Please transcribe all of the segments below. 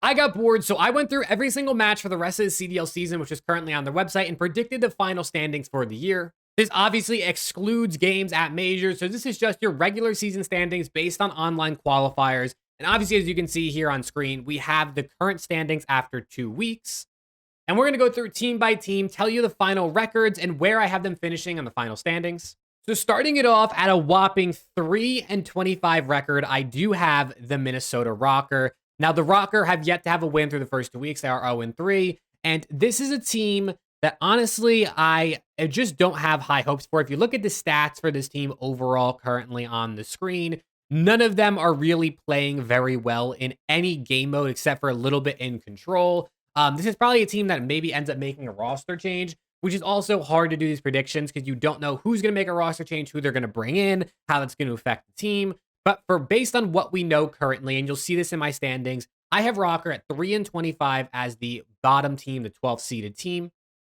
I got bored, so I went through every single match for the rest of the CDL season, which is currently on their website, and predicted the final standings for the year. This obviously excludes games at majors, so this is just your regular season standings based on online qualifiers. And obviously, as you can see here on screen, we have the current standings after 2 weeks. And we're going to go through team by team, tell you the final records and where I have them finishing on the final standings. So starting it off at a whopping 3-25 record, I do have the Minnesota Rocker. Now, the Rocker have yet to have a win through the first 2 weeks. They are 0-3. And this is a team that honestly, I just don't have high hopes for. If you look at the stats for this team overall currently on the screen, none of them are really playing very well in any game mode except for a little bit in control. This is probably a team that maybe ends up making a roster change, which is also hard to do these predictions because you don't know who's going to make a roster change, who they're going to bring in, how that's going to affect the team. But based on what we know currently, and you'll see this in my standings, I have Rocker at 3-25 as the bottom team, the 12th seeded team.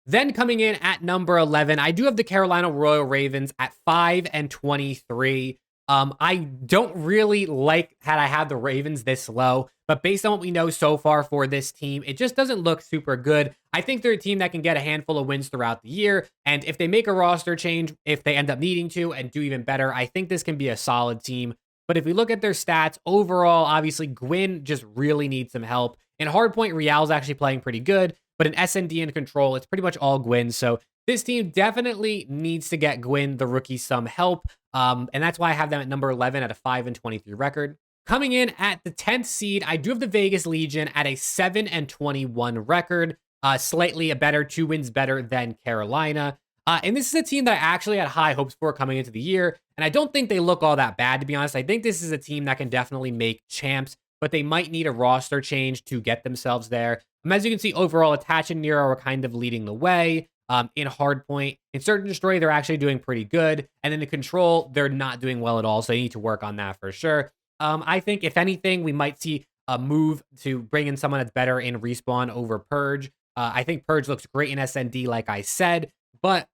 Then coming in at number 11, I do have the Carolina Royal Ravens at 5-23. I don't really like that I have the Ravens this low, but based on what we know so far for this team, it just doesn't look super good. I think they're a team that can get a handful of wins throughout the year, and if they make a roster change, if they end up needing to and do even better, I think this can be a solid team. But if we look at their stats overall, obviously Gwyn just really needs some help. In Hardpoint, Real's actually playing pretty good, but in SND and Control, it's pretty much all Gwyn. So this team definitely needs to get Gwyn, the rookie, some help. And that's why I have them at number 11 at a 5-23 record. Coming in at the 10th seed, I do have the Vegas Legion at a 7-21 record. Slightly a better, 2 wins better than Carolina. And this is a team that I actually had high hopes for coming into the year. And I don't think they look all that bad, to be honest. I think this is a team that can definitely make champs, but they might need a roster change to get themselves there. As you can see, overall, Attach and Nero are kind of leading the way. In Hardpoint, in Search and Destroy, they're actually doing pretty good. And then in Control, they're not doing well at all. So they need to work on that for sure. I think, if anything, we might see a move to bring in someone that's better in Respawn over Purge. I think Purge looks great in SND, like I said, but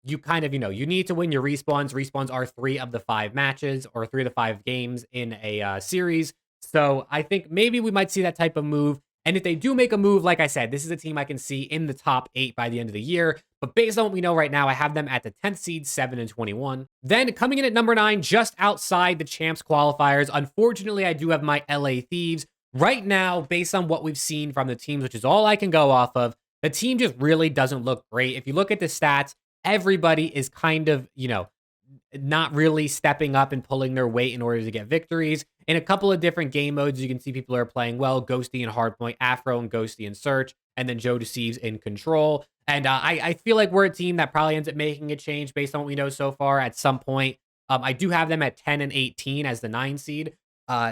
you kind of, you need to win your respawns. Respawns are 3 of the 5 matches or 3 of the 5 games in a series. So I think maybe we might see that type of move. And if they do make a move, like I said, this is a team I can see in the top 8 by the end of the year. But based on what we know right now, I have them at the 10th seed, 7-21. Then coming in at number 9, just outside the champs qualifiers, unfortunately, I do have my LA Thieves. Right now, based on what we've seen from the teams, which is all I can go off of, the team just really doesn't look great. If you look at the stats, everybody is kind of, not really stepping up and pulling their weight in order to get victories. In a couple of different game modes, you can see people are playing well. Ghosty and Hardpoint, Afro and Ghosty and Search, and then Joe Deceives in Control. And I feel like we're a team that probably ends up making a change based on what we know so far at some point. I do have them at 10-18 as the 9 seed.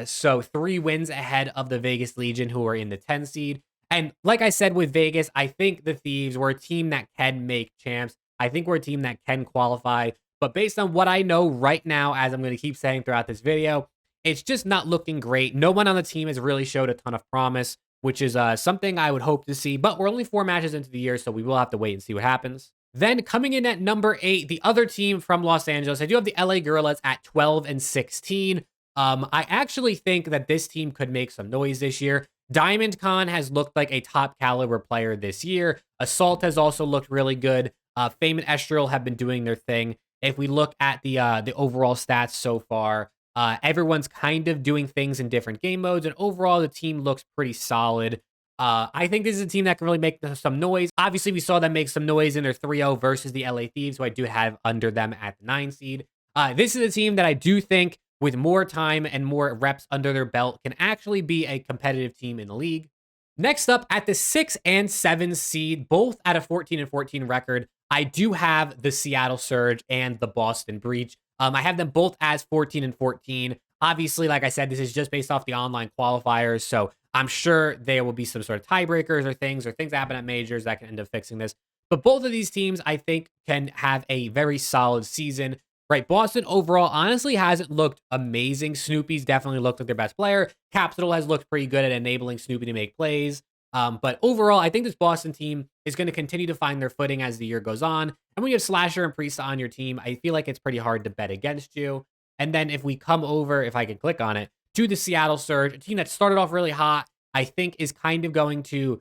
So 3 wins ahead of the Vegas Legion, who are in the 10 seed. And like I said with Vegas, I think the Thieves were a team that can make champs. I think we're a team that can qualify. But based on what I know right now, as I'm going to keep saying throughout this video, it's just not looking great. No one on the team has really showed a ton of promise, which is something I would hope to see. But we're only 4 matches into the year, so we will have to wait and see what happens. Then coming in at number 8, the other team from Los Angeles, I do have the LA Gorillas at 12-16. I actually think that this team could make some noise this year. Diamond Con has looked like a top caliber player this year. Assault has also looked really good. Fame and Estrel have been doing their thing. If we look at the overall stats so far, everyone's kind of doing things in different game modes, and overall the team looks pretty solid. I think this is a team that can really make some noise. Obviously, we saw them make some noise in their 3-0 versus the LA Thieves, who I do have under them at the 9 seed. This is a team that I do think, with more time and more reps under their belt, can actually be a competitive team in the league. Next up, at the 6 and 7 seed, both at a 14-14 record, I do have the Seattle Surge and the Boston Breach. I have them both as 14-14. Obviously, like I said, this is just based off the online qualifiers, so I'm sure there will be some sort of tiebreakers or things happen at majors that can end up fixing this. But both of these teams, I think, can have a very solid season. Right, Boston overall honestly hasn't looked amazing. Snoopy's definitely looked like their best player. Capsule has looked pretty good at enabling Snoopy to make plays. But overall, I think this Boston team is going to continue to find their footing as the year goes on. And when you have Slasher and Priest on your team, I feel like it's pretty hard to bet against you. And then if we come over, if I can click on it, to the Seattle Surge, a team that started off really hot. I think is kind of going to,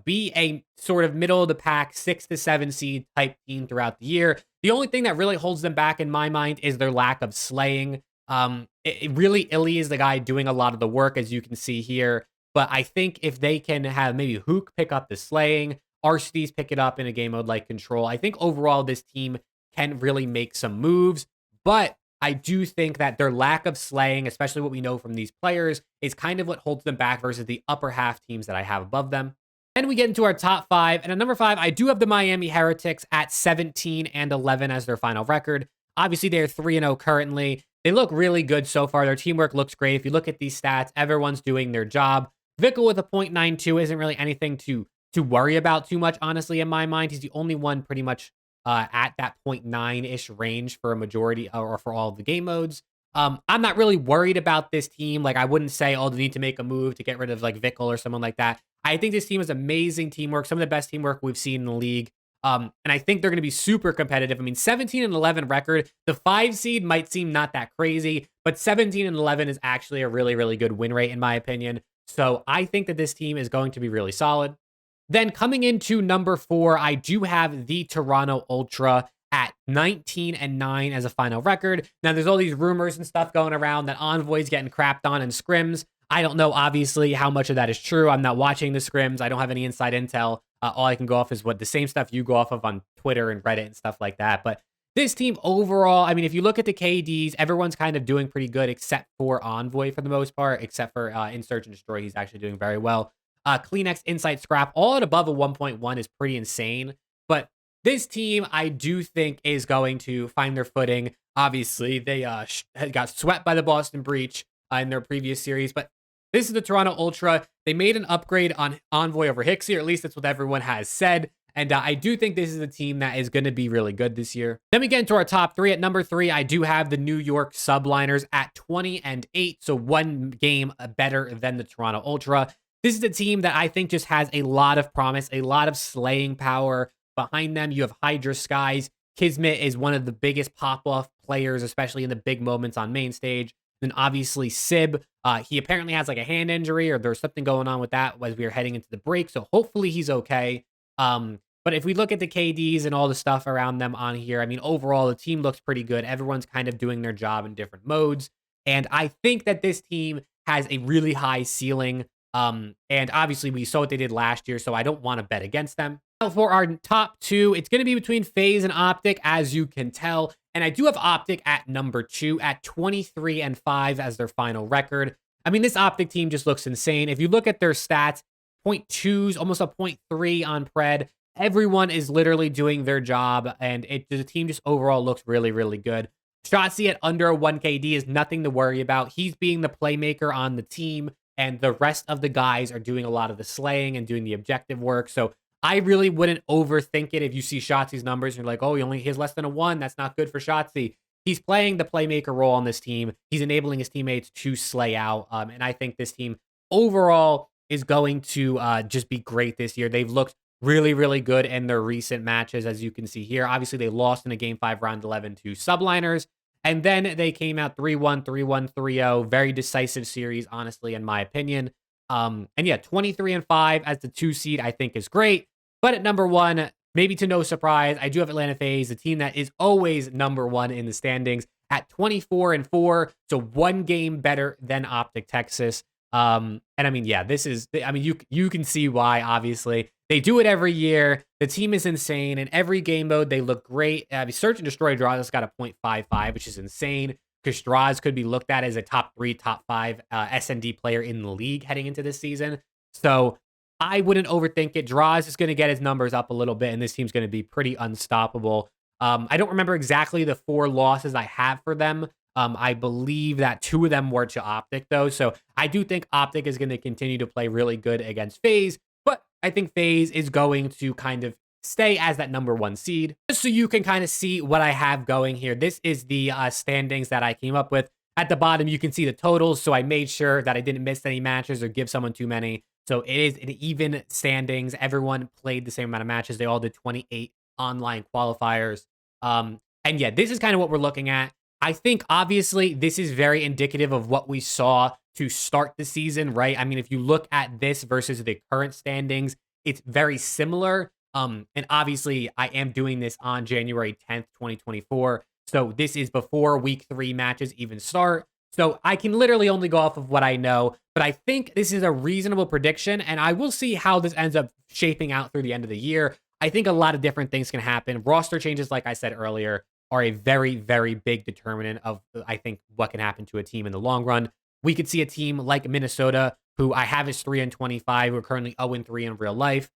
be a sort of middle of the pack 6 to 7 seed type team throughout the year. The only thing that really holds them back in my mind is their lack of slaying. It really Illy is the guy doing a lot of the work, as you can see here. But I think if they can have maybe Hook pick up the slaying, Arcedes pick it up in a game mode like Control, I think overall this team can really make some moves. But I do think that their lack of slaying, especially what we know from these players, is kind of what holds them back versus the upper half teams that I have above them. Then we get into our top 5. And at number 5, I do have the Miami Heretics at 17-11 as their final record. Obviously, they're 3-0 currently. They look really good so far. Their teamwork looks great. If you look at these stats, everyone's doing their job. Vickle with a .92 isn't really anything to worry about too much, honestly, in my mind. He's the only one pretty much at that .9-ish range for a majority or for all of the game modes. I'm not really worried about this team. Like, I wouldn't say, oh, they need to make a move to get rid of like Vickle or someone like that. I think this team is amazing teamwork, some of the best teamwork we've seen in the league. And I think they're going to be super competitive. I mean, 17-11 record. The 5 seed might seem not that crazy, but 17-11 is actually a really, really good win rate in my opinion. So I think that this team is going to be really solid. Then coming into number 4, I do have the Toronto Ultra at 19-9 as a final record. Now, there's all these rumors and stuff going around that Envoy's getting crapped on in scrims. I don't know, obviously, how much of that is true. I'm not watching the scrims. I don't have any inside intel. All I can go off is what the same stuff you go off of on Twitter and Reddit and stuff like that. But this team overall, I mean, if you look at the KDs, everyone's kind of doing pretty good except for Envoy for the most part, except for in Search and Destroy. He's actually doing very well. Kleenex, Insight, Scrap, all at above a 1.1 is pretty insane. But this team, I do think, is going to find their footing. Obviously, they got swept by the Boston Breach in their previous series, but this is the Toronto Ultra. They made an upgrade on Envoy over Hixie, or at least that's what everyone has said. And I do think this is a team that is going to be really good this year. Then we get into our top 3. At number 3, I do have the New York Subliners at 20-8, so one game better than the Toronto Ultra. This is a team that I think just has a lot of promise, a lot of slaying power behind them. You have Hydra Skies. Kismet is one of the biggest pop-off players, especially in the big moments on main stage. Then obviously Sib, he apparently has like a hand injury or there's something going on with that as we are heading into the break. So hopefully he's okay. But if we look at the KDs and all the stuff around them on here, I mean, overall, the team looks pretty good. Everyone's kind of doing their job in different modes. And I think that this team has a really high ceiling. And obviously we saw what they did last year, so I don't want to bet against them. Now for our top 2, it's going to be between FaZe and OpTic, as you can tell. And I do have OpTic at number 2 at 23-5 as their final record. I mean, this OpTic team just looks insane. If you look at their stats, 0.2s, almost a 0.3 on Pred. Everyone is literally doing their job, and the team just overall looks really, really good. Shotzi at under a 1 KD is nothing to worry about. He's being the playmaker on the team, and the rest of the guys are doing a lot of the slaying and doing the objective work. So I really wouldn't overthink it if you see Shotzi's numbers and you're like, oh, he has less than a 1. That's not good for Shotzi. He's playing the playmaker role on this team. He's enabling his teammates to slay out. And I think this team overall is going to just be great this year. They've looked really, really good in their recent matches, as you can see here. Obviously, they lost in a Game 5 Round 11 to Subliners. And then they came out 3-1, 3-1, 3-0. Very decisive series, honestly, in my opinion. And yeah, 23-5 as the 2 seed, I think is great. But at number 1, maybe to no surprise, I do have Atlanta FaZe, the team that is always number 1 in the standings at 24-4. So 1 game better than OpTic Texas. And I mean, yeah, this is, I mean, you can see why, obviously. They do it every year. The team is insane. In every game mode, they look great. Search and Destroy Draws got a 0.55, which is insane. Because Draws could be looked at as a top 3, top 5 SND player in the league heading into this season. So I wouldn't overthink it. Draws is going to get his numbers up a little bit, and this team's going to be pretty unstoppable. I don't remember exactly the 4 losses I have for them. I believe that 2 of them were to OpTic, though. So I do think OpTic is going to continue to play really good against FaZe. But I think FaZe is going to kind of stay as that number 1 seed. Just so you can kind of see what I have going here. This is the standings that I came up with. At the bottom, you can see the totals. So I made sure that I didn't miss any matches or give someone too many. So it is an even standings. Everyone played the same amount of matches. They all did 28 online qualifiers. And yeah, this is kind of what we're looking at. I think obviously this is very indicative of what we saw to start the season, right? I mean, if you look at this versus the current standings, it's very similar. And obviously, I am doing this on January 10th, 2024. So this is before week 3 matches even start. So I can literally only go off of what I know, but I think this is a reasonable prediction, and I will see how this ends up shaping out through the end of the year. I think a lot of different things can happen. Roster changes, like I said earlier, are a very, very big determinant of, I think, what can happen to a team in the long run. We could see a team like Minnesota, who I have is 3-25, who are currently 0-3 in real life.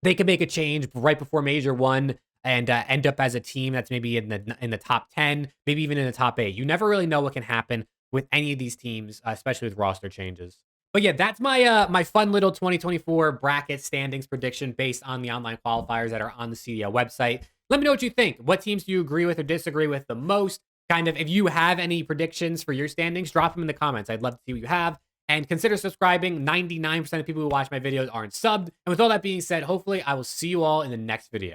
They could make a change right before Major 1 and end up as a team that's maybe in the top 10, maybe even in the top 8. You never really know what can happen with any of these teams, especially with roster changes. But yeah, that's my my fun little 2024 bracket standings prediction based on the online qualifiers that are on the CDL website. Let me know what you think. What teams do you agree with or disagree with the most? Kind of, if you have any predictions for your standings, drop them in the comments. I'd love to see what you have. And consider subscribing. 99% of people who watch my videos aren't subbed. And with all that being said, hopefully I will see you all in the next video.